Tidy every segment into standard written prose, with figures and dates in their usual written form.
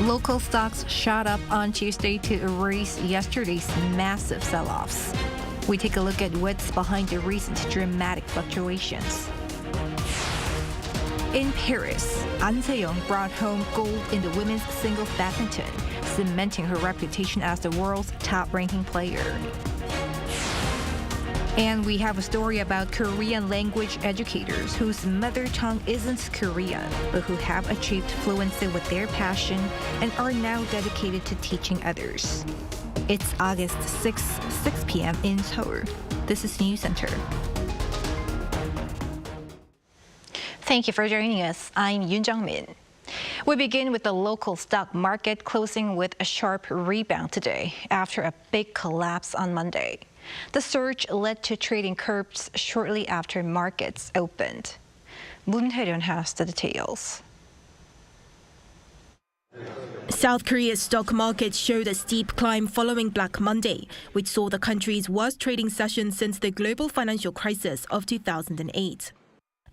Local stocks shot up on Tuesday to erase yesterday's massive sell-offs. We take a look at what's behind the recent dramatic fluctuations. In Paris, An Se-young brought home gold in the women's singles badminton, cementing her reputation as the world's top-ranking player. And we have a story about Korean language educators whose mother tongue isn't Korean, but who have achieved fluency with their passion and are now dedicated to teaching others. It's August 6 p.m. in Seoul. This is Newscenter. Thank you for joining us. I'm Yoon Jung-min. We begin with the local stock market closing with a sharp rebound today after a big collapse on Monday. The surge led to trading curbs shortly after markets opened. Moon Hae-ryun has the details. South Korea's stock market showed a steep climb following Black Monday, which saw the country's worst trading session since the global financial crisis of 2008.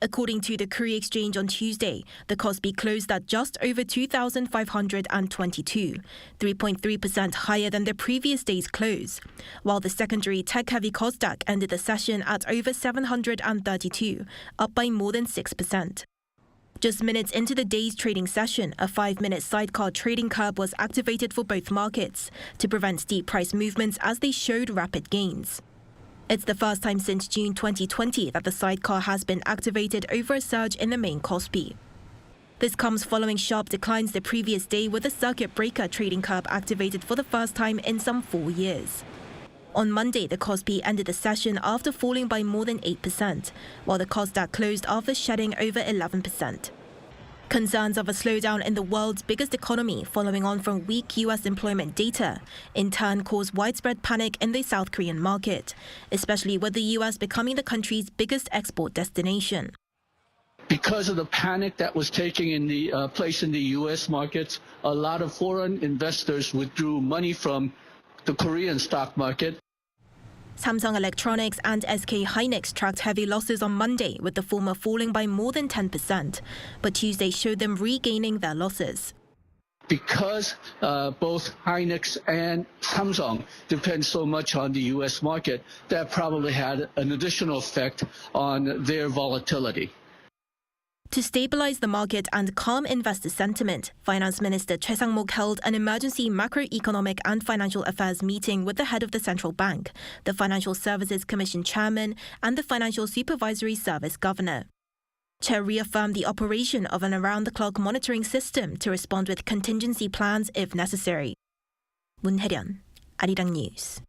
According to the Korea Exchange on Tuesday, the Kospi closed at just over 2,522, 3.3% higher than the previous day's close, while the secondary tech-heavy Kosdaq ended the session at over 732, up by more than 6%. Just minutes into the day's trading session, a 5-minute sidecar trading curve was activated for both markets to prevent steep price movements as they showed rapid gains. It's the first time since June 2020 that the sidecar has been activated over a surge in the main Kospi. This comes following sharp declines the previous day with the circuit breaker trading curve activated for the first time in some 4 years. On Monday, the Kospi ended the session after falling by more than 8%, while the Kosdaq closed after shedding over 11%. Concerns of a slowdown in the world's biggest economy following on from weak U.S. employment data in turn caused widespread panic in the South Korean market, especially with the U.S. becoming the country's biggest export destination. Because of the panic that was taking place in the U.S. markets, a lot of foreign investors withdrew money from the Korean stock market. Samsung Electronics and SK Hynix tracked heavy losses on Monday, with the former falling by more than 10%, but Tuesday showed them regaining their losses. Because both Hynix and Samsung depend so much on the U.S. market, that probably had an additional effect on their volatility. To stabilize the market and calm investor sentiment, Finance Minister Choi Sang-mok held an emergency macroeconomic and financial affairs meeting with the head of the central bank, the Financial Services Commission chairman, and the Financial Supervisory Service governor. Choi reaffirmed the operation of an around-the-clock monitoring system to respond with contingency plans if necessary. Moon Hae-ryun, Arirang News.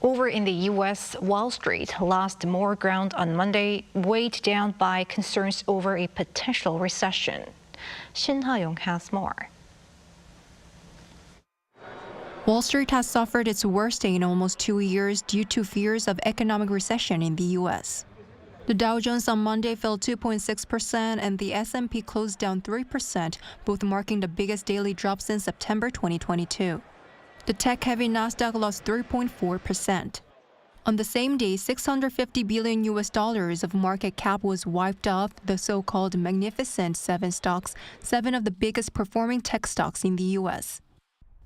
Over in the U.S., Wall Street lost more ground on Monday, weighed down by concerns over a potential recession. Shin Ha-young has more. Wall Street has suffered its worst day in almost 2 years due to fears of economic recession in the U.S. The Dow Jones on Monday fell 2.6% and the S&P closed down 3%, both marking the biggest daily drop since September 2022. The tech-heavy Nasdaq lost 3.4%. On the same day, $650 billion of market cap was wiped off the so-called Magnificent Seven stocks, 7 of the biggest performing tech stocks in the U.S.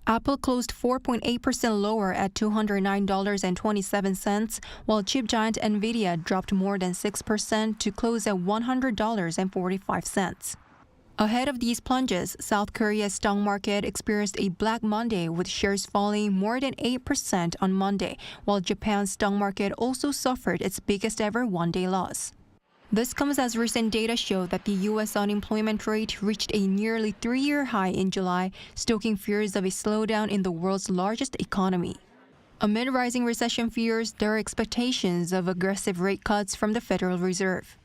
Apple closed 4.8% lower at $209.27, while chip giant Nvidia dropped more than 6% to close at $100.45. Ahead of these plunges, South Korea's stock market experienced a Black Monday with shares falling more than 8% on Monday, while Japan's stock market also suffered its biggest ever one-day loss. This comes as recent data show that the U.S. unemployment rate reached a nearly 3-year high in July, stoking fears of a slowdown in the world's largest economy. Amid rising recession fears, there are expectations of aggressive rate cuts from the Federal Reserve.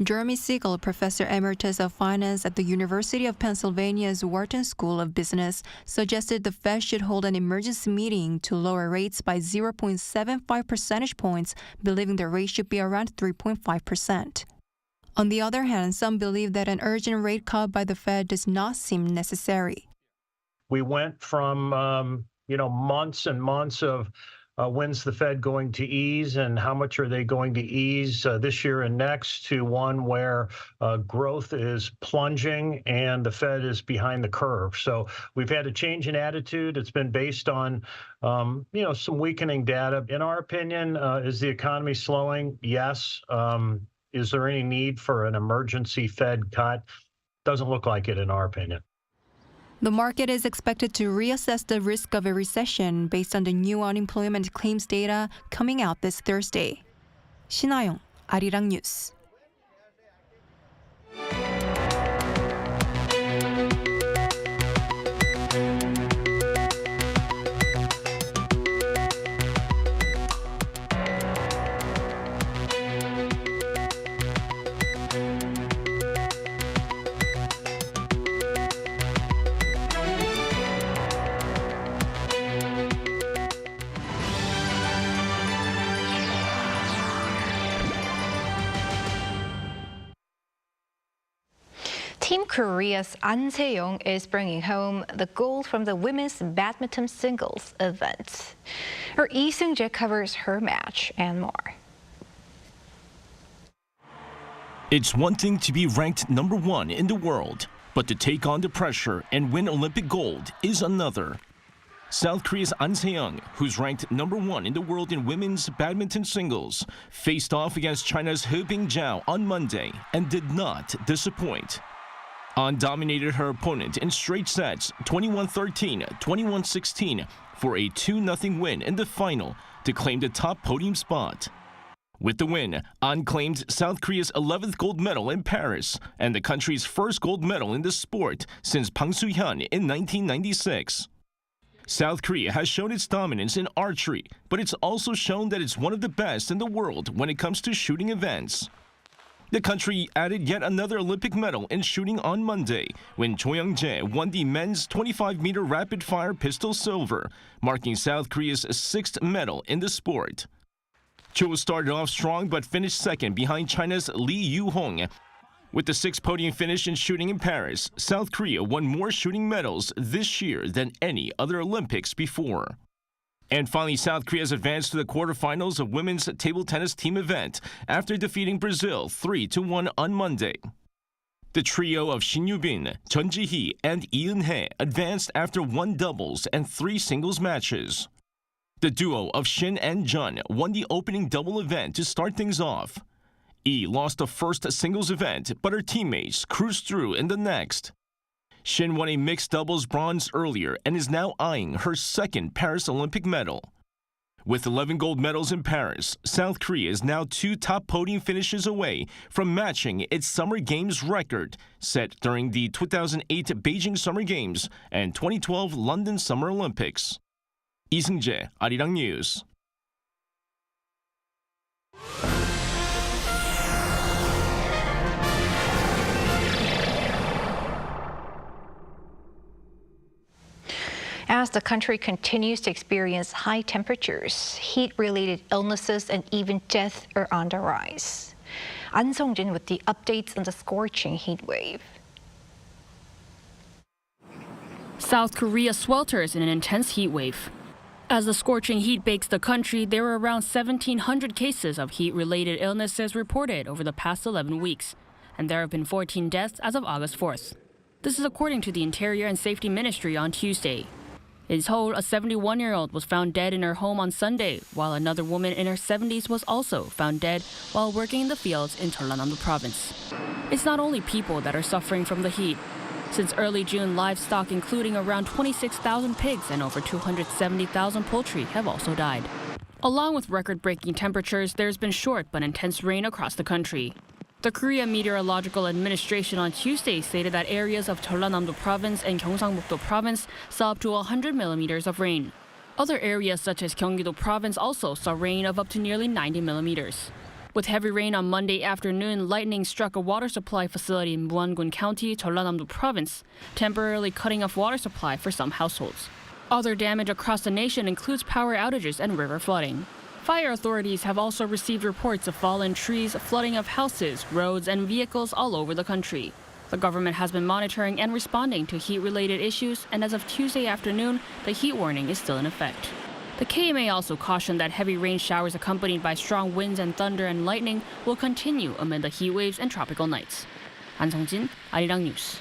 Jeremy Siegel, professor emeritus of finance at the University of Pennsylvania's Wharton School of Business, suggested the Fed should hold an emergency meeting to lower rates by 0.75 percentage points, believing the rate should be around 3.5%. On the other hand, some believe that an urgent rate cut by the Fed does not seem necessary. We went from months and months of when's the Fed going to ease and how much are they going to ease this year and next, to one where growth is plunging and the Fed is behind the curve. So we've had a change in attitude. It's been based on, some weakening data. In our opinion, is the economy slowing? Yes. Is there any need for an emergency Fed cut? Doesn't look like it in our opinion. The market is expected to reassess the risk of a recession based on the new unemployment claims data coming out this Thursday. 신하영, Arirang News. Team Korea's An Se-young is bringing home the gold from the women's badminton singles event. Our Lee Seung-jae covers her match and more. It's one thing to be ranked #1 in the world, but to take on the pressure and win Olympic gold is another. South Korea's An Se-young, who's ranked #1 in the world in women's badminton singles, faced off against China's He Bingjiao on Monday and did not disappoint. An dominated her opponent in straight sets, 21-13, 21-16, for a 2-0 win in the final to claim the top podium spot. With the win, An claimed South Korea's 11th gold medal in Paris and the country's first gold medal in the sport since Bang Soo-hyun in 1996. South Korea has shown its dominance in archery, but it's also shown that it's one of the best in the world when it comes to shooting events. The country added yet another Olympic medal in shooting on Monday when Cho Young-jae won the men's 25-meter rapid-fire pistol silver, marking South Korea's 6th medal in the sport. Cho started off strong but finished second behind China's Lee Yu-hong. With the 6th podium finish in shooting in Paris, South Korea won more shooting medals this year than any other Olympics before. And finally, South Korea has advanced to the quarterfinals of women's table tennis team event after defeating Brazil 3-1 on Monday. The trio of Shin Yu-bin, Jeon Ji-hee, and Lee Eun-hae advanced after 1 doubles and 3 singles matches. The duo of Shin and Jeon won the opening double event to start things off. Lee lost the first singles event, but her teammates cruised through in the next. Shin won a mixed doubles bronze earlier and is now eyeing her 2nd Paris Olympic medal. With 11 gold medals in Paris, South Korea is now 2 top podium finishes away from matching its Summer Games record set during the 2008 Beijing Summer Games and 2012 London Summer Olympics. Lee Seung-jae, Arirang News. As the country continues to experience high temperatures, heat-related illnesses and even death are on the rise. An Sung-jin with the updates on the scorching heat wave. South Korea swelters in an intense heat wave. As the scorching heat bakes the country, there were around 1,700 cases of heat-related illnesses reported over the past 11 weeks, and there have been 14 deaths as of August 4th. This is according to the Interior and Safety Ministry on Tuesday. In Seoul, a 71-year-old was found dead in her home on Sunday, while another woman in her 70s was also found dead while working in the fields in Jeollanam province. It's not only people that are suffering from the heat. Since early June, livestock including around 26,000 pigs and over 270,000 poultry have also died. Along with record-breaking temperatures, there's been short but intense rain across the country. The Korea Meteorological Administration on Tuesday stated that areas of Jeollanam province and Gyeongsang-buk-do province saw up to 100 millimeters of rain. Other areas such as Gyeonggi-do province also saw rain of up to nearly 90 millimeters. With heavy rain on Monday afternoon, lightning struck a water supply facility in Muan-gun County, Jeollanam province, temporarily cutting off water supply for some households. Other damage across the nation includes power outages and river flooding. Fire authorities have also received reports of fallen trees, flooding of houses, roads, and vehicles all over the country. The government has been monitoring and responding to heat-related issues, and as of Tuesday afternoon, the heat warning is still in effect. The KMA also cautioned that heavy rain showers accompanied by strong winds and thunder and lightning will continue amid the heat waves and tropical nights. An Sung-jin, Arirang News.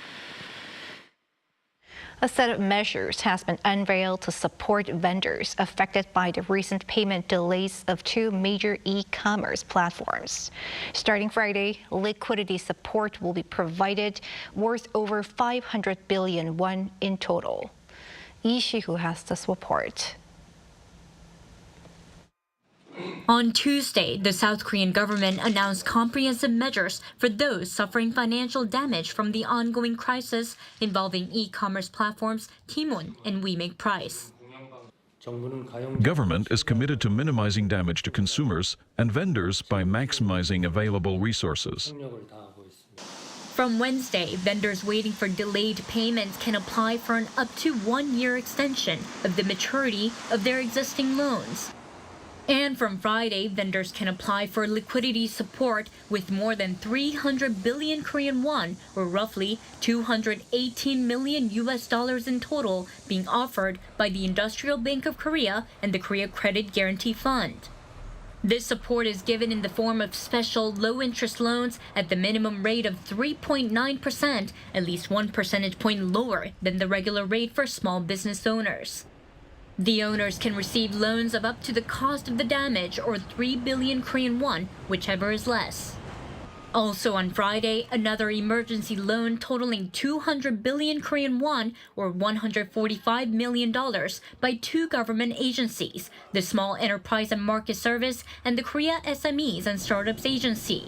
A set of measures has been unveiled to support vendors affected by the recent payment delays of two major e-commerce platforms. Starting Friday, liquidity support will be provided worth over 500 billion won in total. Lee Si-hoo has this report. On Tuesday, the South Korean government announced comprehensive measures for those suffering financial damage from the ongoing crisis involving e-commerce platforms TMON and WeMakePrice. Government is committed to minimizing damage to consumers and vendors by maximizing available resources. From Wednesday, vendors waiting for delayed payments can apply for an up to 1-year extension of the maturity of their existing loans. And from Friday, vendors can apply for liquidity support with more than 300 billion Korean won, or roughly $218 million in total, being offered by the Industrial Bank of Korea and the Korea Credit Guarantee Fund. This support is given in the form of special low-interest loans at the minimum rate of 3.9%, at least 1 percentage point lower than the regular rate for small business owners. The owners can receive loans of up to the cost of the damage or 3 billion Korean won, whichever is less. Also on Friday, another emergency loan totaling 200 billion Korean won or $145 million by two government agencies, the Small Enterprise and Market Service and the Korea SMEs and Startups Agency.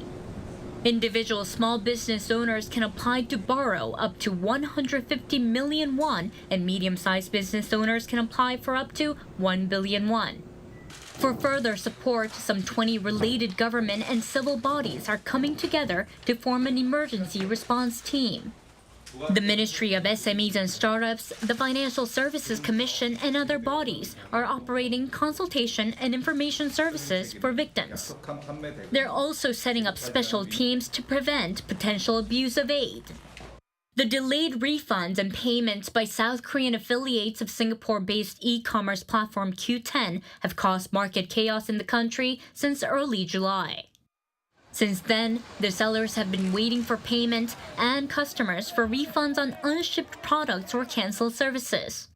Individual small business owners can apply to borrow up to 150 million won, and medium-sized business owners can apply for up to 1 billion won. For further support, some 20 related government and civil bodies are coming together to form an emergency response team. The Ministry of SMEs and Startups, the Financial Services Commission, and other bodies are operating consultation and information services for victims. They're also setting up special teams to prevent potential abuse of aid. The delayed refunds and payments by South Korean affiliates of Singapore-based e-commerce platform Q10 have caused market chaos in the country since early July. Since then, the sellers have been waiting for payment and customers for refunds on unshipped products or canceled services.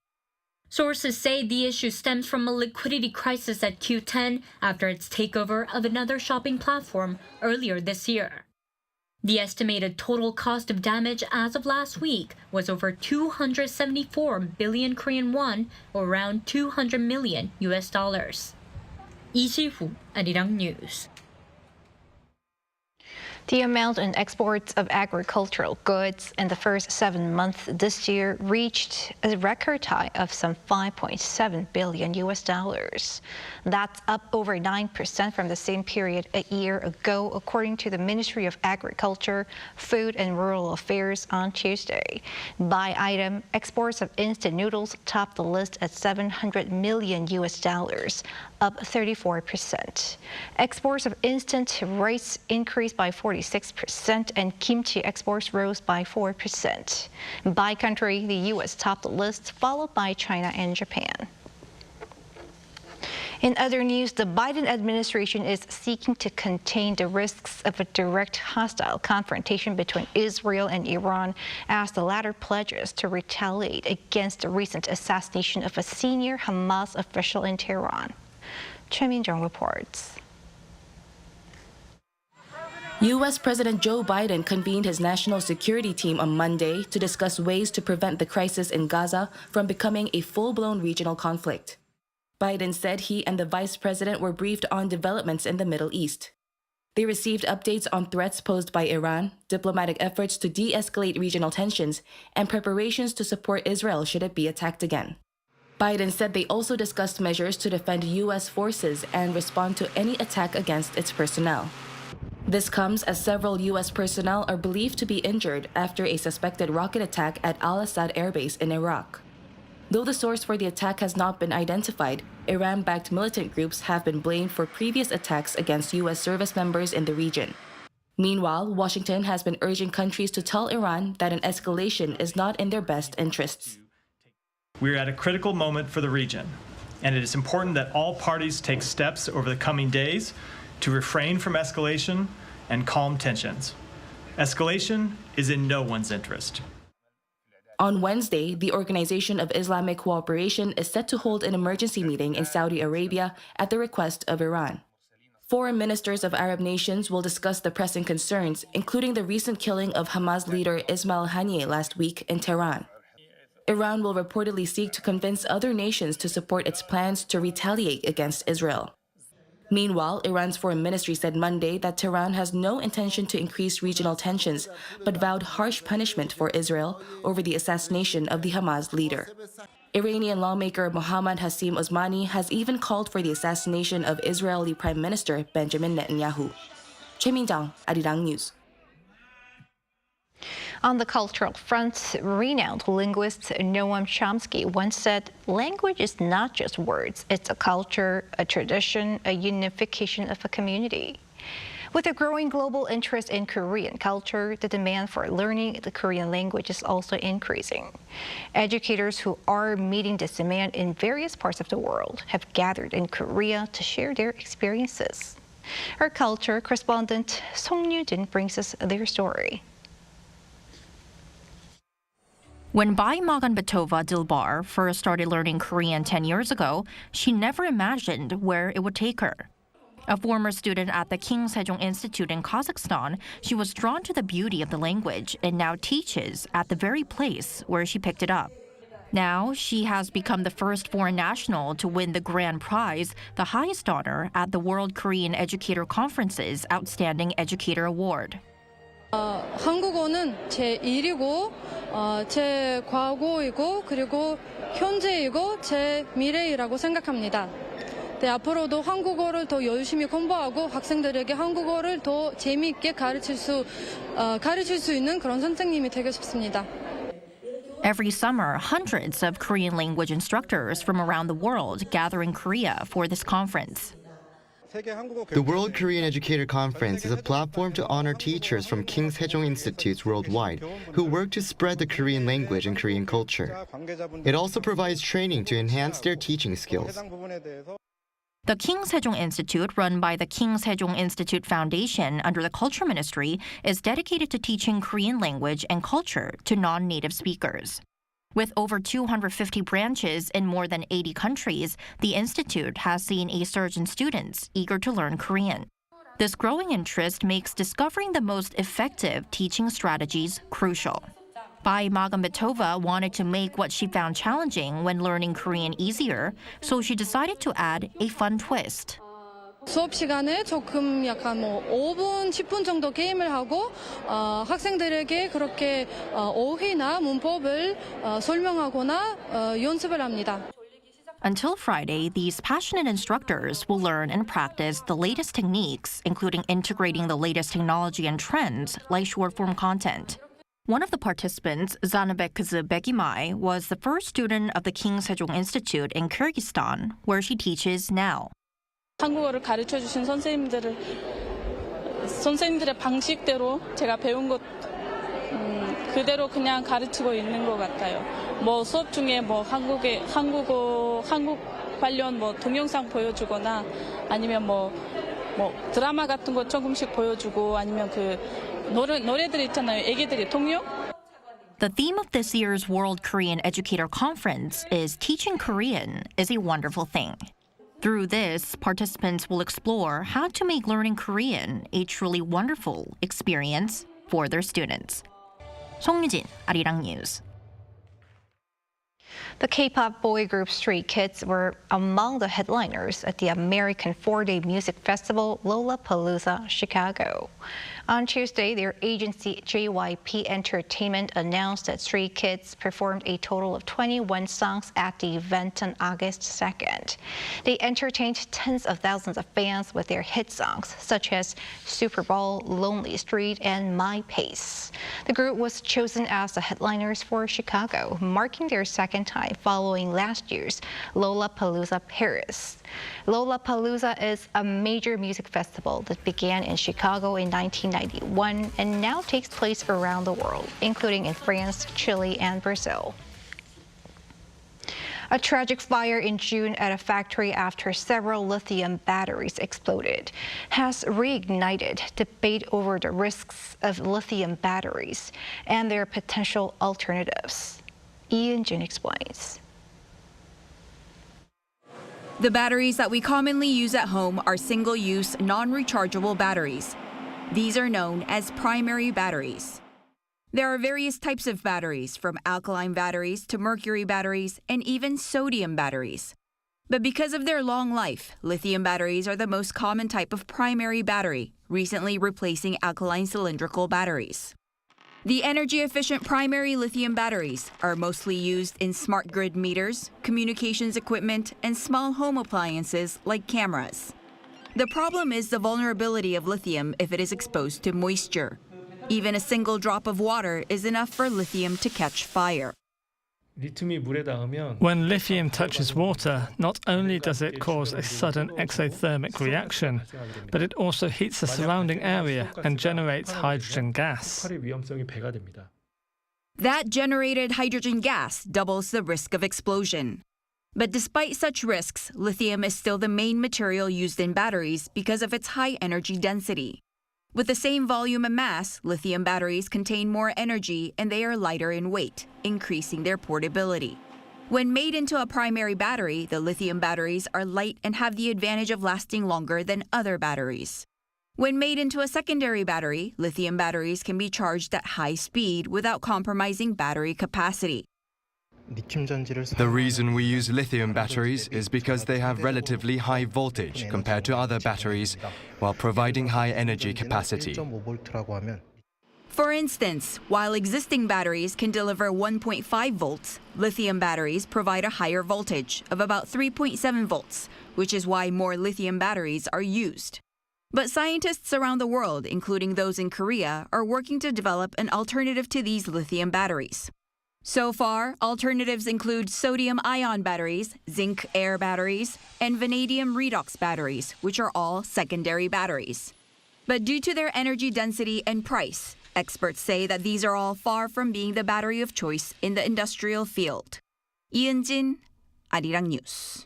Sources say the issue stems from a liquidity crisis at Q10 after its takeover of another shopping platform earlier this year. The estimated total cost of damage as of last week was over 274 billion Korean won, or around $200 million. Lee Si-hoo, Arirang News. The amount in exports of agricultural goods in the first 7 months this year reached a record high of some $5.7 billion. That's up over 9% from the same period a year ago, according to the Ministry of Agriculture, Food and Rural Affairs on Tuesday. By item, exports of instant noodles topped the list at $700 million, up 34%. Exports of instant rice increased by 46%, and kimchi exports rose by 4%. By country, the U.S. topped the list, followed by China and Japan. In other news, the Biden administration is seeking to contain the risks of a direct hostile confrontation between Israel and Iran as the latter pledges to retaliate against the recent assassination of a senior Hamas official in Tehran. Choi Min-jung reports. U.S. President Joe Biden convened his national security team on Monday to discuss ways to prevent the crisis in Gaza from becoming a full-blown regional conflict. Biden said he and the vice president were briefed on developments in the Middle East. They received updates on threats posed by Iran, diplomatic efforts to de-escalate regional tensions, and preparations to support Israel should it be attacked again. Biden said they also discussed measures to defend U.S. forces and respond to any attack against its personnel. This comes as several U.S. personnel are believed to be injured after a suspected rocket attack at Al-Assad Air Base in Iraq. Though the source for the attack has not been identified, Iran-backed militant groups have been blamed for previous attacks against U.S. service members in the region. Meanwhile, Washington has been urging countries to tell Iran that an escalation is not in their best interests. We're at a critical moment for the region. and it is important that all parties take steps over the coming days to refrain from escalation and calm tensions. Escalation is in no one's interest. On Wednesday, the Organization of Islamic Cooperation is set to hold an emergency meeting in Saudi Arabia at the request of Iran. Foreign ministers of Arab nations will discuss the pressing concerns, including the recent killing of Hamas leader Ismail Haniyeh last week in Tehran. Iran will reportedly seek to convince other nations to support its plans to retaliate against Israel. Meanwhile, Iran's foreign ministry said Monday that Tehran has no intention to increase regional tensions, but vowed harsh punishment for Israel over the assassination of the Hamas leader. Iranian lawmaker Mohammad Hassim Osmani has even called for the assassination of Israeli Prime Minister Benjamin Netanyahu. Choi Min-jang, Arirang News. On the cultural front, renowned linguist Noam Chomsky once said, "Language is not just words, it's a culture, a tradition, a unification of a community." With a growing global interest in Korean culture, the demand for learning the Korean language is also increasing. Educators who are meeting this demand in various parts of the world have gathered in Korea to share their experiences. Our culture correspondent Song Yoo-jin brings us their story. When Bai Maganbetova Dilbar first started learning Korean 10 years ago, she never imagined where it would take her. A former student at the King Sejong Institute in Kazakhstan, she was drawn to the beauty of the language and now teaches at the very place where she picked it up. Now, she has become the first foreign national to win the grand prize, the highest honor at the World Korean Educator Conference's Outstanding Educator Award. 한국어는 제 일이고, 제 과거이고, 그리고 현재이고, 제 미래이라고 생각합니다. 네, 앞으로도 한국어를 더 열심히 공부하고 학생들에게 한국어를 더 재미있게 가르칠 수 있는 그런 선생님이 되고 싶습니다. Every summer, hundreds of Korean language instructors from around the world gather in Korea for this conference. The World Korean Educator Conference is a platform to honor teachers from King Sejong Institutes worldwide who work to spread the Korean language and Korean culture. It also provides training to enhance their teaching skills. The King Sejong Institute, run by the King Sejong Institute Foundation under the Culture Ministry, is dedicated to teaching Korean language and culture to non-native speakers. With over 250 branches in more than 80 countries, the institute has seen a surge in students eager to learn Korean. This growing interest makes discovering the most effective teaching strategies crucial. Bai Maganbetova wanted to make what she found challenging when learning Korean easier, so she decided to add a fun twist. 수업 시간에 조금 약간 5분, 10분 정도 게임을 하고 학생들에게 그렇게 어휘나 문법을 설명하거나 연습을 합니다. Until Friday, these passionate instructors will learn and practice the latest techniques, including integrating the latest technology and trends like short-form content. One of the participants, Zanabek Begimai, was the first student of the King Sejong Institute in Kyrgyzstan, where she teaches now. 한국어를 가르쳐주신 선생님들의 방식대로 제가 배운 것 그대로 그냥 가르치고 있는 것 같아요. 뭐 수업 중에 뭐 한국 관련 뭐 동영상 보여주거나 아니면 뭐 드라마 같은 거 조금씩 보여주고 아니면 그 노래들 있잖아요. 애기들이童謡. The theme of this year's World Korean Educator Conference is Teaching Korean is a Wonderful Thing. Through this, participants will explore how to make learning Korean a truly wonderful experience for their students. Song Yoo-jin, Arirang News. The K-pop boy group Stray Kids were among the headliners at the American 4-day music festival Lollapalooza Chicago. On Tuesday, their agency JYP Entertainment announced that Stray Kids performed a total of 21 songs at the event on August 2nd. They entertained tens of thousands of fans with their hit songs such as Super Bowl, Lonely Street, and My Pace. The group was chosen as the headliners for Chicago, marking their second time following last year's Lollapalooza Paris. Lollapalooza is a major music festival that began in Chicago in 1991 and now takes place around the world, including in France, Chile, and Brazil. A tragic fire in June at a factory after several lithium batteries exploded has reignited debate over the risks of lithium batteries and their potential alternatives. Ian Jin explains. The batteries that we commonly use at home are single-use, non-rechargeable batteries. These are known as primary batteries. There are various types of batteries, from alkaline batteries to mercury batteries and even sodium batteries. But because of their long life, lithium batteries are the most common type of primary battery, recently replacing alkaline cylindrical batteries. The energy-efficient primary lithium batteries are mostly used in smart grid meters, communications equipment, and small home appliances like cameras. The problem is the vulnerability of lithium if it is exposed to moisture. Even a single drop of water is enough for lithium to catch fire. When lithium touches water, not only does it cause a sudden exothermic reaction, but it also heats the surrounding area and generates hydrogen gas. That generated hydrogen gas doubles the risk of explosion. But despite such risks, lithium is still the main material used in batteries because of its high energy density. With the same volume and mass, lithium batteries contain more energy and they are lighter in weight, increasing their portability. When made into a primary battery, the lithium batteries are light and have the advantage of lasting longer than other batteries. When made into a secondary battery, lithium batteries can be charged at high speed without compromising battery capacity. The reason we use lithium batteries is because they have relatively high voltage compared to other batteries, while providing high energy capacity. For instance, while existing batteries can deliver 1.5 volts, lithium batteries provide a higher voltage of about 3.7 volts, which is why more lithium batteries are used. But scientists around the world, including those in Korea, are working to develop an alternative to these lithium batteries. So far, alternatives include sodium-ion batteries, zinc-air batteries, and vanadium redox batteries, which are all secondary batteries. But due to their energy density and price, experts say that these are all far from being the battery of choice in the industrial field. 이은진, Arirang News.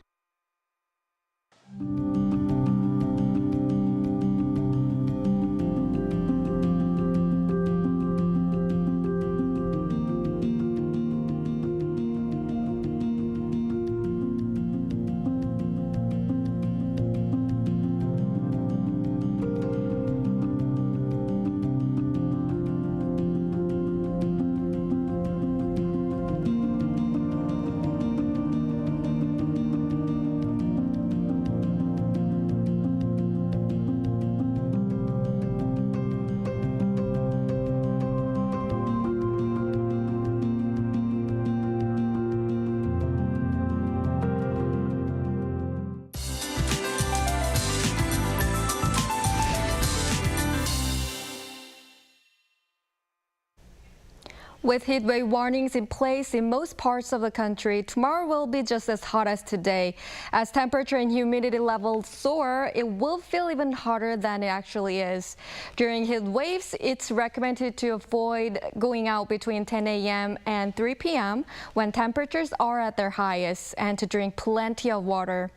With heatwave warnings in place in most parts of the country, tomorrow will be just as hot as today. As temperature and humidity levels soar, it will feel even hotter than it actually is. During heat waves, it's recommended to avoid going out between 10 a.m. and 3 p.m. when temperatures are at their highest, and to drink plenty of water.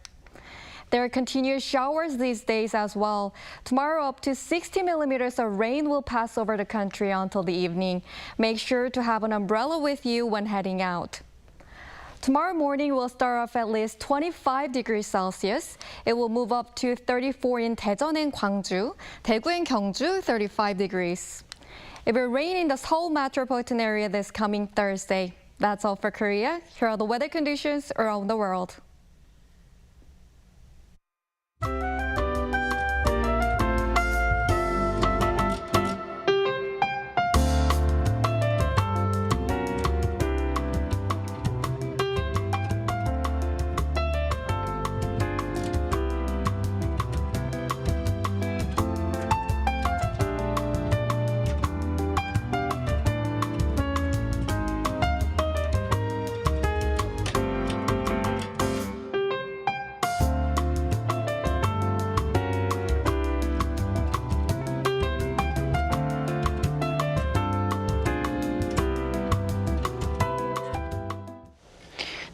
There are continuous showers these days as well. Tomorrow, up to 60 millimeters of rain will pass over the country until the evening. Make sure to have an umbrella with you when heading out. Tomorrow morning will start off at least 25 degrees Celsius. It will move up to 34 in Daejeon and Gwangju, Daegu and Gyeongju, 35 degrees. It will rain in the Seoul metropolitan area this coming Thursday. That's all for Korea. Here are the weather conditions around the world.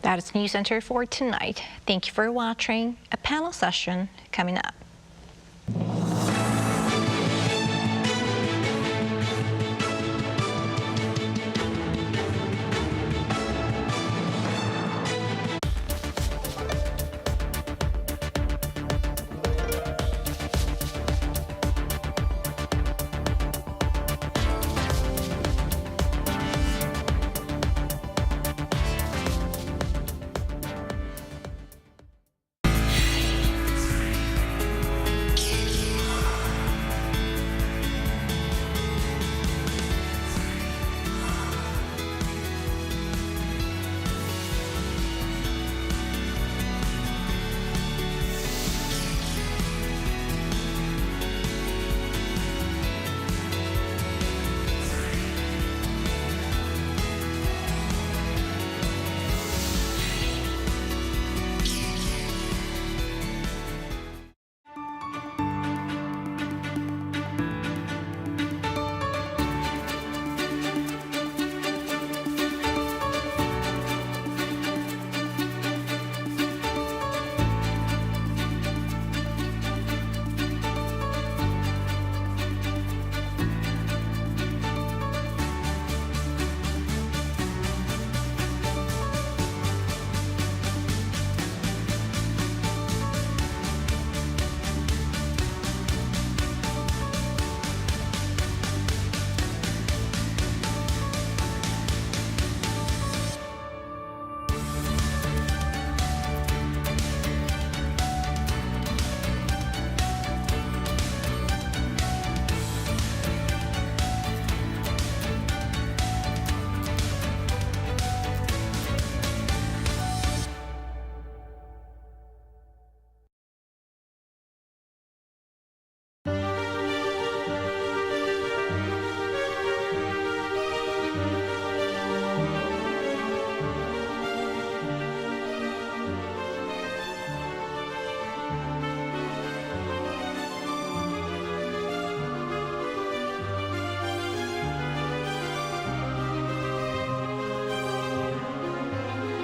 That is Newscenter for tonight. Thank you for watching. A panel session coming up.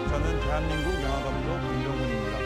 저는 대한민국 영화감독 윤정훈입니다.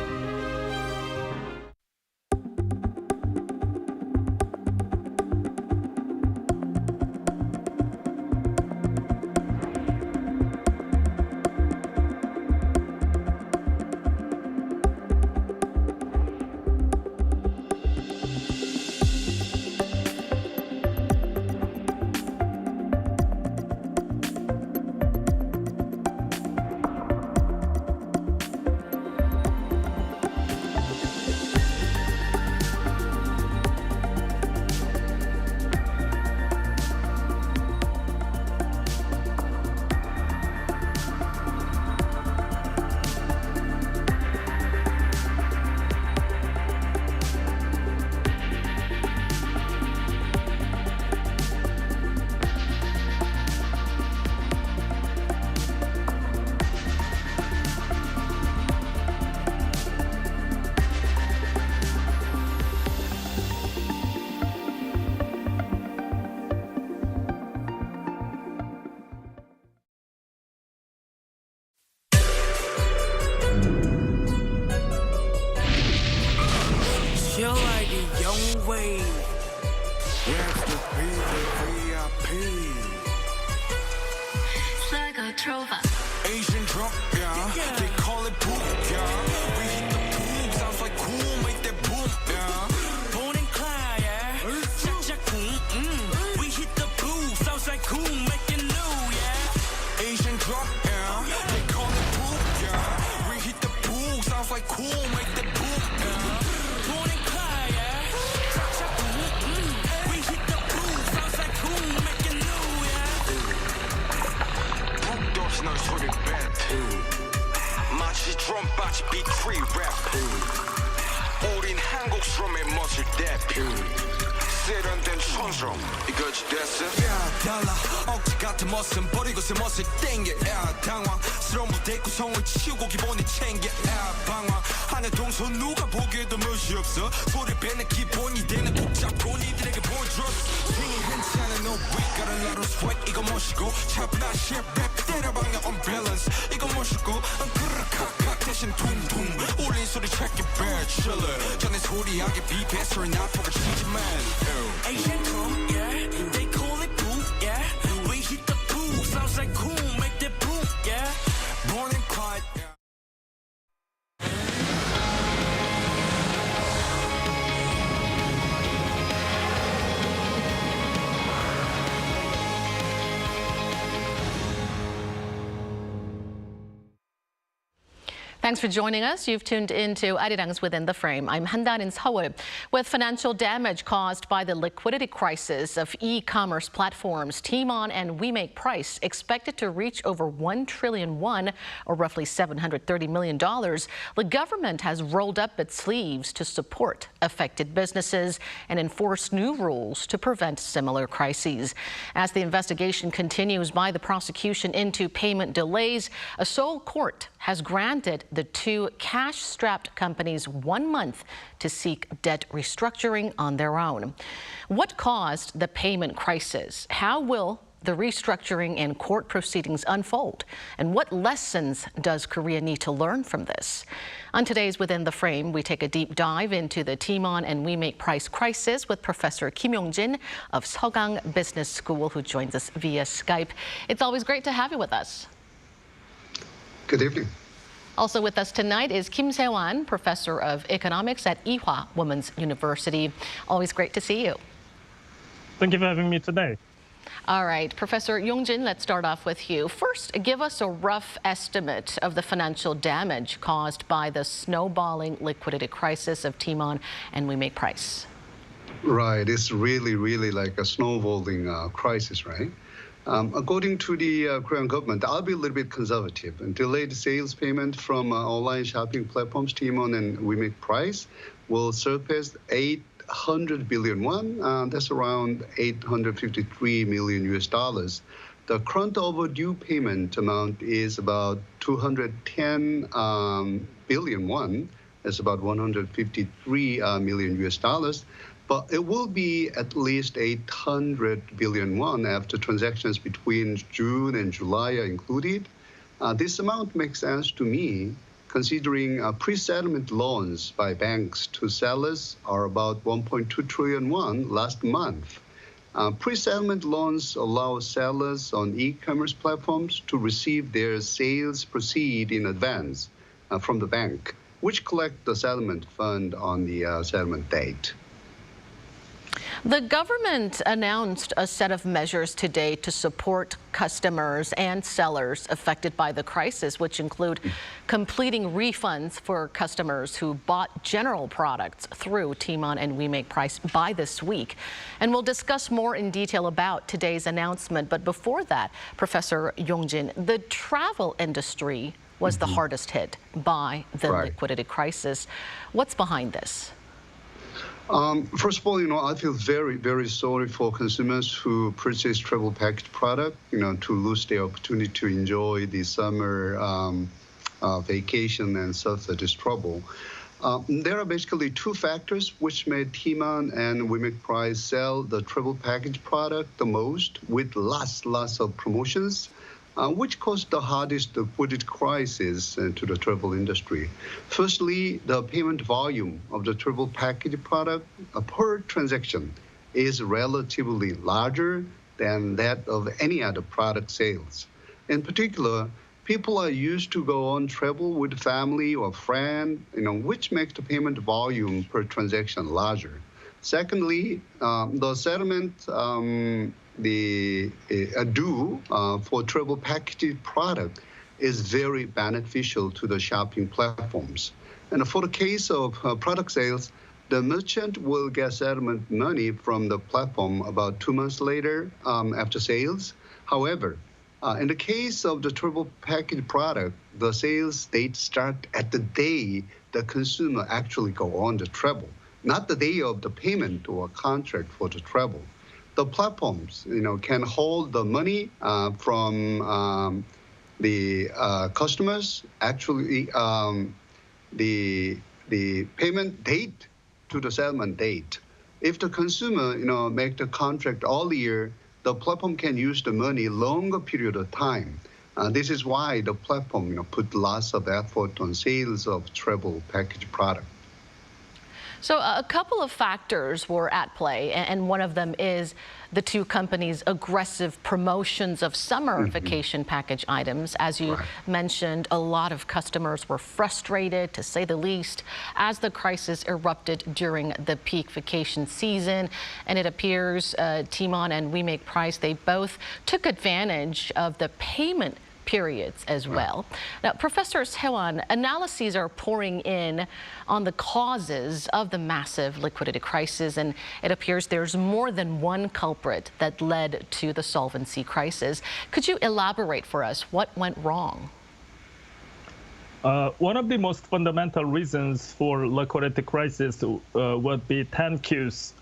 Feel like a young wave. Where's the VIP? Like a trova. Asian drunk, yeah. They call it poop, yeah. We hit the poop, sounds like cool, make that boom, yeah. Born and cry, yeah. Cha-cha cool, We hit the poop, sounds like cool, make it new, yeah. Asian drunk, yeah. They call it poop, yeah. We hit the poop, sounds like cool, make that boom, yeah. Born and cry, yeah. Cha-cha cool, We hit the poop, sounds like cool, make it new, yeah. 널 소리 뱉 마치 드럼바지 비트리 랩 우린 한국 스럼의 멋을 대표 세련된 촌스러움 이거지 됐어 야 달라 억지 같은 멋은 버리고 새 멋을 땡겨 야 당황스러운 무대 구성을 치우고 기본이 챙겨 야 방황 하늘 동서 누가 보기에도 멋이 없어 소리 빼는 기본이 되는 복잡고 니들에게 보여줘 생이 흔치 않은 no got a lot of sweat 이거 멋있고 차분한 shit rap 때려박는 unbalance 이거 멋있고 안 그르르칵칵 대신 퉁퉁 울린 소리 check it back chiller 전에 소리하게 비 배설은 아프고 치지만 Asian come yeah they call it boom yeah we hit the pool sounds like cool make that boom yeah born and quiet yeah. Thanks for joining us. You've tuned into Arirang's Within the Frame. I'm Han-dan in Seoul. With financial damage caused by the liquidity crisis of e-commerce platforms, TMON and WeMakePrice expected to reach over 1 trillion won, or roughly $730 million. The government has rolled up its sleeves to support affected businesses and enforce new rules to prevent similar crises. As the investigation continues by the prosecution into payment delays, a Seoul court has granted the two cash-strapped companies 1 month to seek debt restructuring on their own. What caused the payment crisis? How will the restructuring and court proceedings unfold? And what lessons does Korea need to learn from this? On today's Within the Frame, we take a deep dive into the TMON and WeMakePrice crisis with Professor Kim Yong-jin of Seogang Business School, who joins us via Skype. It's always great to have you with us. Good evening. Also with us tonight is Kim Se-wan, professor of economics at Ewha Women's University. Always great to see you. Thank you for having me today. All right, Professor Yong-jin, let's start off with you. First, give us a rough estimate of the financial damage caused by the snowballing liquidity crisis of TMON and WeMakePrice. Right, it's really like a snowballing crisis, right? According to the Korean government, I'll be a little bit conservative. And delayed sales payment from online shopping platforms, TMON and WeMakePrice, will surpass 800 billion won. That's around 853 million US dollars. The current overdue payment amount is about 210 billion won. That's about 153 million US dollars. But it will be at least 800 billion won after transactions between June and July are included. This amount makes sense to me, considering pre-settlement loans by banks to sellers are about 1.2 trillion won last month. Pre-settlement loans allow sellers on e-commerce platforms to receive their sales proceeds in advance from the bank, which collect the settlement fund on the settlement date. The government announced a set of measures today to support customers and sellers affected by the crisis, which include completing refunds for customers who bought general products through TMON and WeMakePrice by this week. And we'll discuss more in detail about today's announcement. But before that, Professor Yong-jin, the travel industry was the hardest hit by the liquidity crisis. What's behind this? First of all, I feel very sorry for consumers who purchase travel package product, to lose the opportunity to enjoy the summer vacation and suffer this trouble. There are basically two factors which made TMON and WeMakePrice sell the travel package product the most, with lots of promotions, which caused the hardest liquidity crisis to the travel industry. Firstly, the payment volume of the travel package product per transaction is relatively larger than that of any other product sales. In particular, people are used to go on travel with family or friend, which makes the payment volume per transaction larger. Secondly, the settlement due for travel package product is very beneficial to the shopping platforms. And for the case of product sales, the merchant will get settlement money from the platform about 2 months later after sales. However, in the case of the travel package product, the sales date start at the day the consumer actually go on the travel, not the day of the payment or contract for the travel. The platforms, can hold the money from the customers. Actually, the payment date to the settlement date. If the consumer, make the contract earlier, the platform can use the money longer period of time. This is why the platform put lots of effort on sales of travel package product. So a couple of factors were at play, and one of them is the two companies' aggressive promotions of summer vacation package items. As you mentioned, a lot of customers were frustrated, to say the least, as the crisis erupted during the peak vacation season. And it appears TMON and WeMakePrice, they both took advantage of the payment periods as well. Now, Professor Sehwan, analyses are pouring in on the causes of the massive liquidity crisis, and it appears there's more than one culprit that led to the solvency crisis. Could you elaborate for us what went wrong? One of the most fundamental reasons for liquidity crisis would be 10Q's,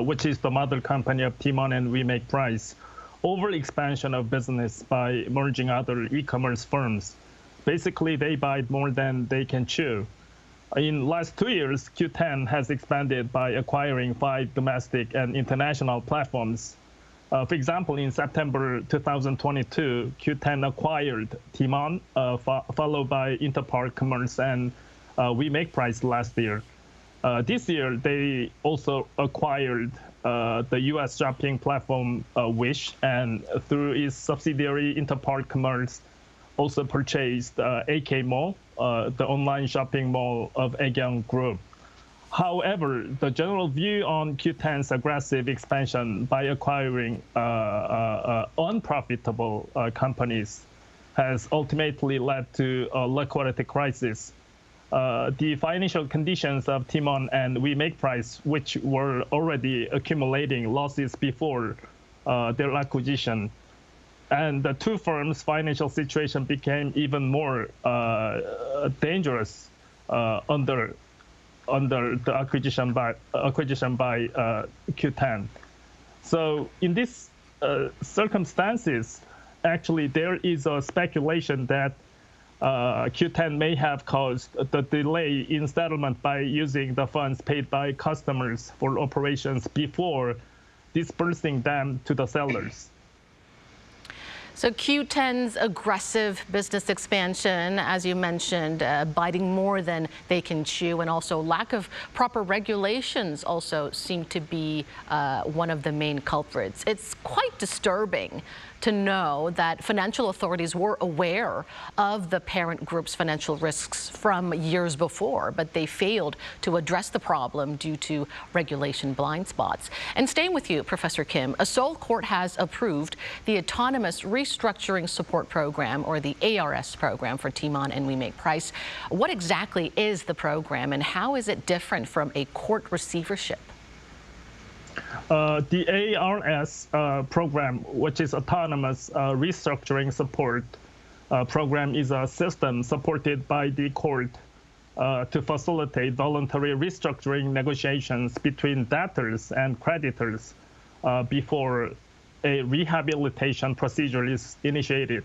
which is the mother company of TMON and WeMakePrice, over-expansion of business by merging other e-commerce firms. Basically, they buy more than they can chew. In last 2 years, Q10 has expanded by acquiring 5 domestic and international platforms. For example, in September 2022, Q10 acquired TMON, followed by Interpark Commerce and WeMakePrice last year. This year, they also acquired the U.S. shopping platform Wish, and through its subsidiary Interpark Commerce, also purchased AK Mall, the online shopping mall of Arirang Group. However, the general view on Q10's aggressive expansion by acquiring unprofitable companies has ultimately led to a liquidity crisis. The financial conditions of TMON and WeMakePrice, which were already accumulating losses before their acquisition, and the two firms' financial situation became even more dangerous under the acquisition by Q10. So in these circumstances, actually there is a speculation that Q10 may have caused the delay in settlement by using the funds paid by customers for operations before dispersing them to the sellers. So Q10's aggressive business expansion, as you mentioned, biting more than they can chew, and also lack of proper regulations also seem to be one of the main culprits. It's quite disturbing to know that financial authorities were aware of the parent group's financial risks from years before, but they failed to address the problem due to regulation blind spots. And staying with you, Professor Kim, a Seoul court has approved the Autonomous Restructuring Support Program, or the ARS program, for TMON and WeMakePrice. What exactly is the program, and how is it different from a court receivership? The ARS program, which is Autonomous Restructuring Support Program, is a system supported by the court to facilitate voluntary restructuring negotiations between debtors and creditors before a rehabilitation procedure is initiated.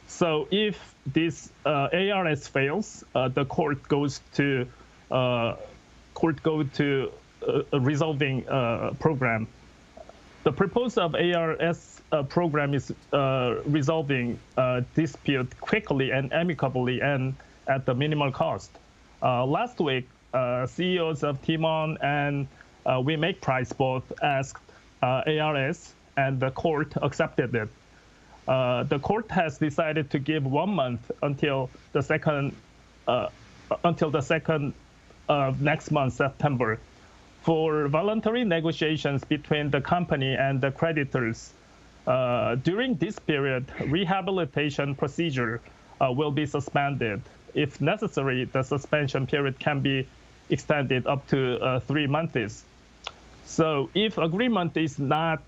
So if this ARS fails, the court goes to a resolving program. The purpose of ARS program is resolving dispute quickly and amicably and at the minimal cost. Last week, CEOs of TMON and WeMakePrice both asked ARS, and the court accepted it. The court has decided to give 1 month until the second of next month, September, for voluntary negotiations between the company and the creditors. During this period, rehabilitation procedure will be suspended. If necessary, the suspension period can be extended up to 3 months. So if agreement is not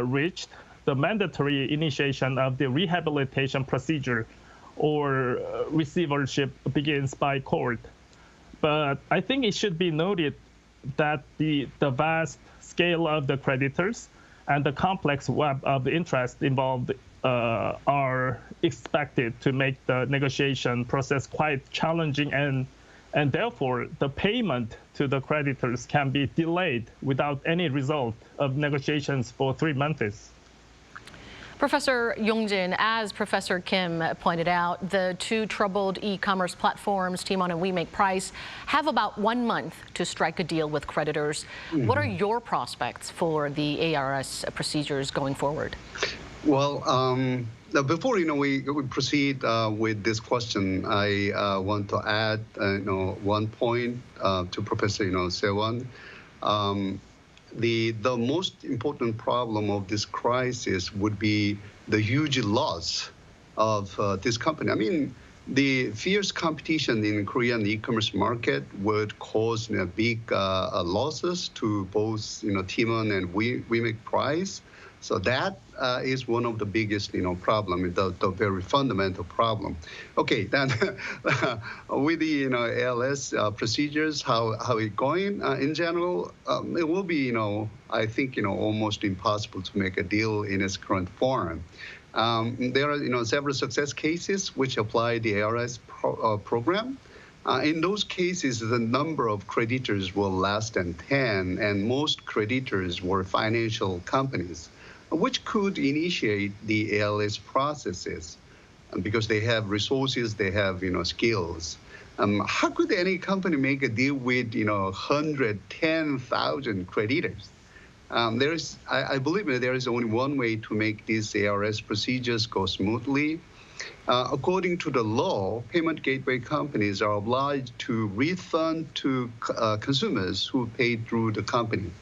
reached, the mandatory initiation of the rehabilitation procedure or receivership begins by court. But I think it should be noted that the vast scale of the creditors and the complex web of interest involved are expected to make the negotiation process quite challenging, and therefore the payment to the creditors can be delayed without any result of negotiations for 3 months. Professor Yongjin, as Professor Kim pointed out, the two troubled e-commerce platforms, TMON and WeMakePrice, have about 1 month to strike a deal with creditors. What are your prospects for the ARS procedures going forward? Well, before we proceed with this question, I want to add one point to Professor Sewon. The most important problem of this crisis would be the huge loss of this company. I mean, the fierce competition in Korean e-commerce market would cause big losses to both TMON and WeMakePrice. So that is one of the biggest problem, the very fundamental problem. Okay, then with the ALS procedures, how it going in general, it will be I think almost impossible to make a deal in its current form. There are several success cases which apply the ARS program. In those cases, the number of creditors were less than 10, and most creditors were financial companies, which could initiate the ALS processes because they have resources, they have skills. How could any company make a deal with 110,000 creditors? I believe there is only one way to make these ARS procedures go smoothly. According to the law, payment gateway companies are obliged to refund to consumers who paid through the company.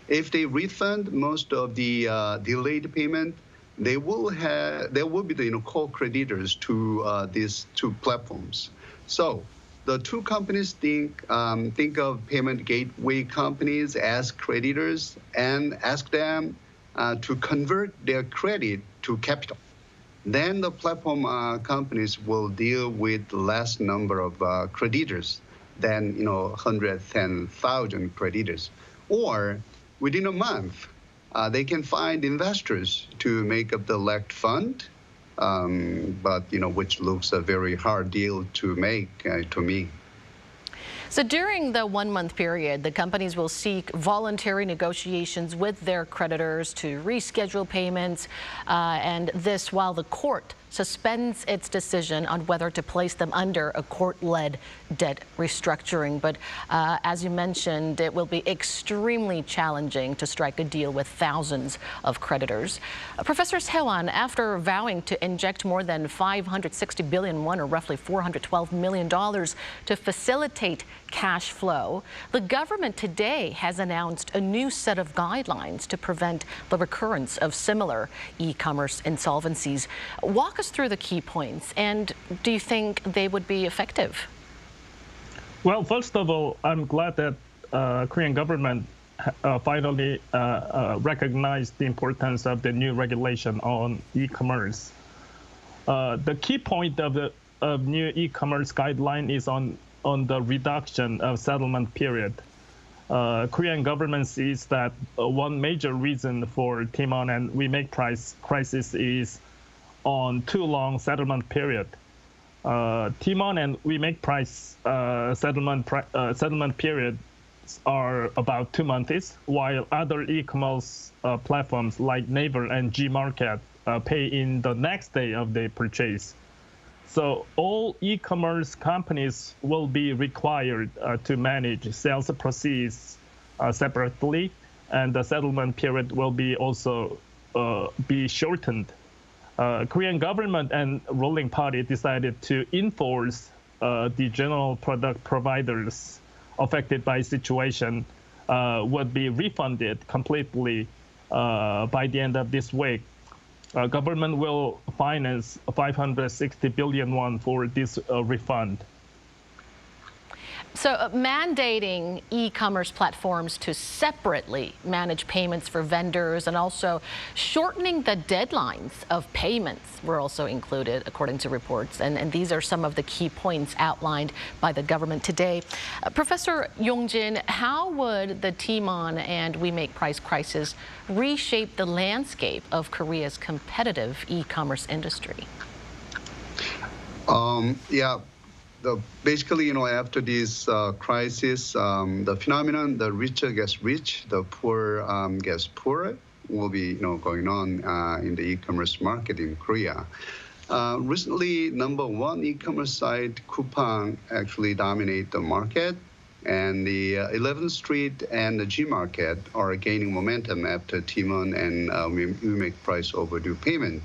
If they refund most of the delayed payment, there will be the co-creditors to these two platforms. So the two companies think of payment gateway companies as creditors and ask them to convert their credit to capital. Then the platform companies will deal with less number of creditors than 110,000 creditors, or within a month, they can find investors to make up the lagged fund, but which looks a very hard deal to make to me. So during the 1 month period, the companies will seek voluntary negotiations with their creditors to reschedule payments, and this while the court suspends its decision on whether to place them under a court-led debt restructuring. But as you mentioned, it will be extremely challenging to strike a deal with thousands of creditors. Professor Sewon, after vowing to inject more than 560 billion won, or roughly $412 million, to facilitate cash flow, the government today has announced a new set of guidelines to prevent the recurrence of similar e-commerce insolvencies. Walk us through the key points, and do you think they would be effective? Well, first of all, I'm glad that Korean government finally recognized the importance of the new regulation on e-commerce. The key point of the new e-commerce guideline is on the reduction of settlement period. Korean government sees that one major reason for TMON and WeMakePrice crisis is on too long settlement period. TMON and WeMakePrice settlement periods are about 2 months, while other e-commerce platforms like Naver and Gmarket pay in the next day of the purchase. So all e-commerce companies will be required to manage sales proceeds separately, and the settlement period will be also be shortened. Korean government and ruling party decided to enforce the general product providers affected by situation would be refunded completely by the end of this week. Government will finance 560 billion won for this refund. So mandating e-commerce platforms to separately manage payments for vendors and also shortening the deadlines of payments were also included, according to reports. And these are some of the key points outlined by the government today. Professor Yongjin, how would the TMON and WeMakePrice crisis reshape the landscape of Korea's competitive e-commerce industry? Basically, after this crisis, the phenomenon, the richer gets rich, the poor gets poorer. will be going on in the e-commerce market in Korea. Recently, number one e-commerce site, Coupang, actually dominate the market, and the 11th Street and the G Market are gaining momentum after TMON and WeMakePrice overdue payment.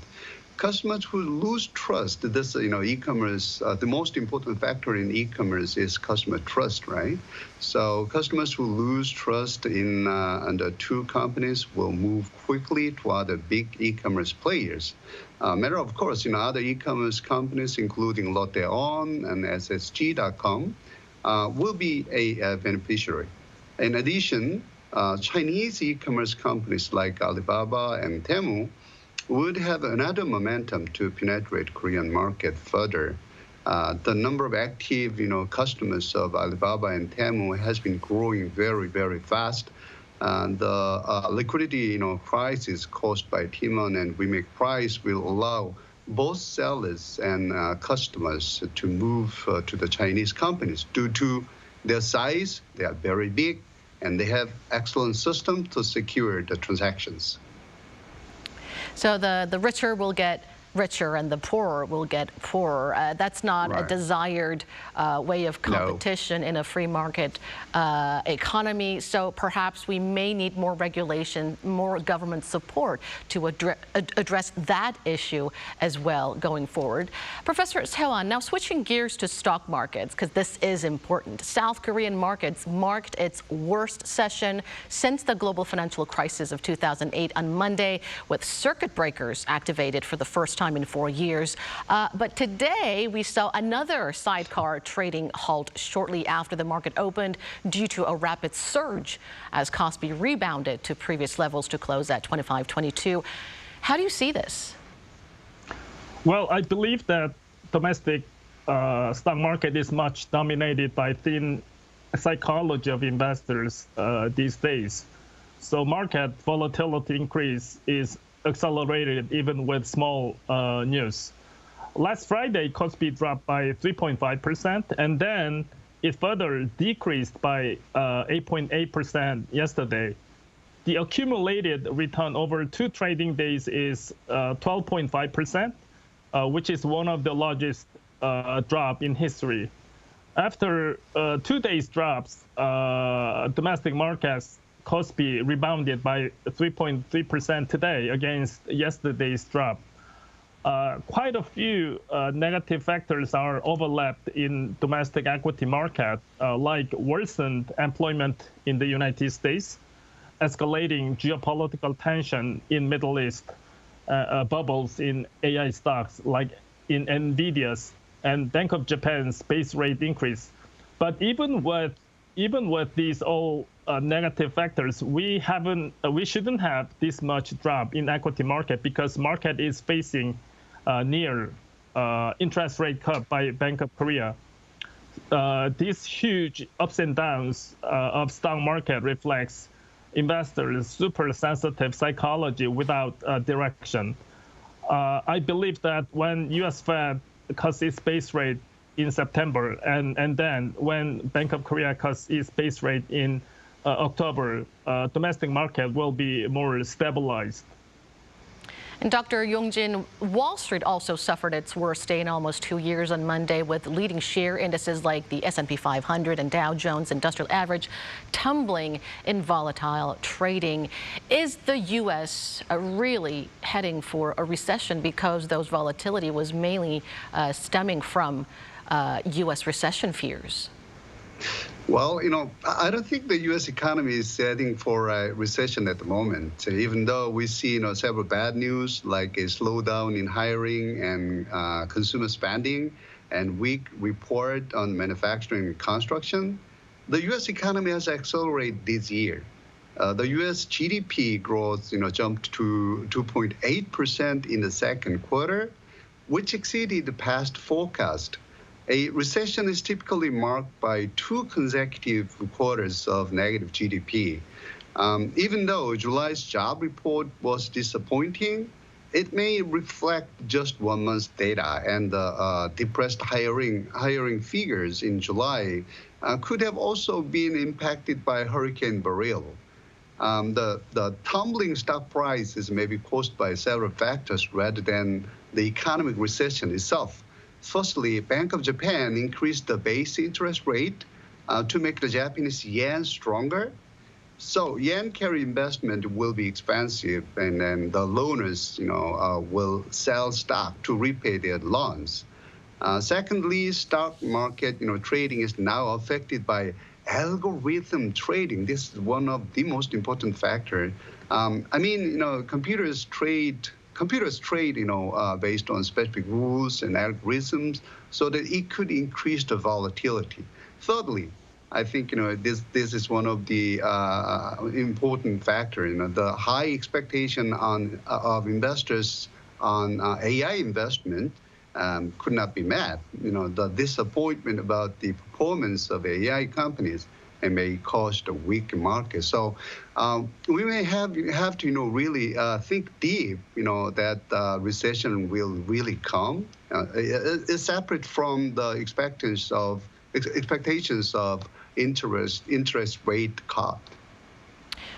Customers who lose trust, this e-commerce, the most important factor in e-commerce is customer trust, right? So customers who lose trust in under two companies will move quickly to other big e-commerce players. Matter of course, other e-commerce companies, including Lotte-on and SSG.com, will be a beneficiary. In addition, Chinese e-commerce companies like Alibaba and Temu would have another momentum to penetrate Korean market further. The number of active, customers of Alibaba and Temu has been growing very, very fast. The liquidity, crisis caused by TMON and WeMakePrice will allow both sellers and customers to move to the Chinese companies due to their size. They are very big, and they have excellent system to secure the transactions. So the richer will get richer and the poorer will get poorer. That's not Right. a desired way of competition in a free market economy. So perhaps we may need more regulation, more government support to address that issue as well going forward. Professor Seo-an, now switching gears to stock markets, because this is important. South Korean markets marked its worst session since the global financial crisis of 2008 on Monday, with circuit breakers activated for the first time in 4 years. But today we saw another sidecar trading halt shortly after the market opened due to a rapid surge as Kospi rebounded to previous levels to close at 25.22. How do you see this? Well, I believe that domestic stock market is much dominated by thin psychology of investors these days. So market volatility increase is accelerated even with small news. Last Friday, Kospi dropped by 3.5%, and then it further decreased by 8.8% yesterday. The accumulated return over 2 trading days is 12.5%, which is one of the largest drop in history. After 2 days drops, domestic markets Kospi rebounded by 3.3% today against yesterday's drop. Quite a few negative factors are overlapped in domestic equity market, like worsened employment in the United States, escalating geopolitical tension in Middle East, bubbles in AI stocks like in NVIDIA's, and Bank of Japan's base rate increase. But even with these all negative factors, we shouldn't have this much drop in equity market because market is facing near interest rate cut by Bank of Korea. These huge ups and downs of stock market reflects investors' super sensitive psychology without direction. I believe that when U.S. Fed cuts its base rate in September, and then when Bank of Korea cuts its base rate in October, domestic market will be more stabilized. And Dr. Yongjin, Wall Street also suffered its worst day in almost 2 years on Monday, with leading share indices like the S&P 500 and Dow Jones Industrial Average tumbling in volatile trading. Is the U.S. really heading for a recession because those volatility was mainly stemming from U.S. recession fears? Well, I don't think the U.S. economy is heading for a recession at the moment, even though we see, several bad news like a slowdown in hiring and consumer spending and weak report on manufacturing and construction. The U.S. economy has accelerated this year. The U.S. GDP growth, jumped to 2.8% in the second quarter, which exceeded the past forecast. A recession is typically marked by 2 consecutive quarters of negative GDP. Even though July's job report was disappointing, it may reflect just 1 month's data, and depressed hiring figures in July could have also been impacted by Hurricane Beryl. the tumbling stock price is maybe caused by several factors rather than the economic recession itself. Firstly, Bank of Japan increased the base interest rate to make the Japanese yen stronger. So yen carry investment will be expensive, and then the loaners, will sell stock to repay their loans. Secondly, stock market, trading is now affected by algorithm trading. This is one of the most important factors. Computers trade, based on specific rules and algorithms, so that it could increase the volatility. Thirdly, I think this is one of the important factors. The high expectation of investors on AI investment could not be met. The disappointment about the performance of AI companies and may cause a weak market. So we may have to really think deep. That recession will really come. It's separate from the expectations of interest rate cut.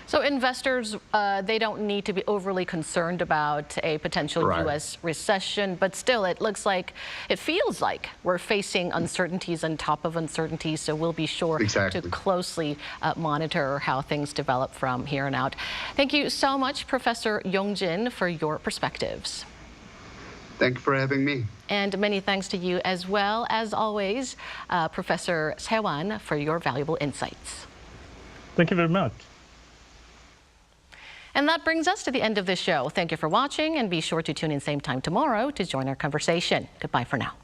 So investors, they don't need to be overly concerned about a potential U.S. recession, but still it feels like we're facing uncertainties on top of uncertainties, so we'll be sure to closely monitor how things develop from here on out. Thank you so much, Professor Yongjin, for your perspectives. Thank you for having me. And many thanks to you as well, as always, Professor Sewan, for your valuable insights. Thank you very much. And that brings us to the end of this show. Thank you for watching, and be sure to tune in same time tomorrow to join our conversation. Goodbye for now.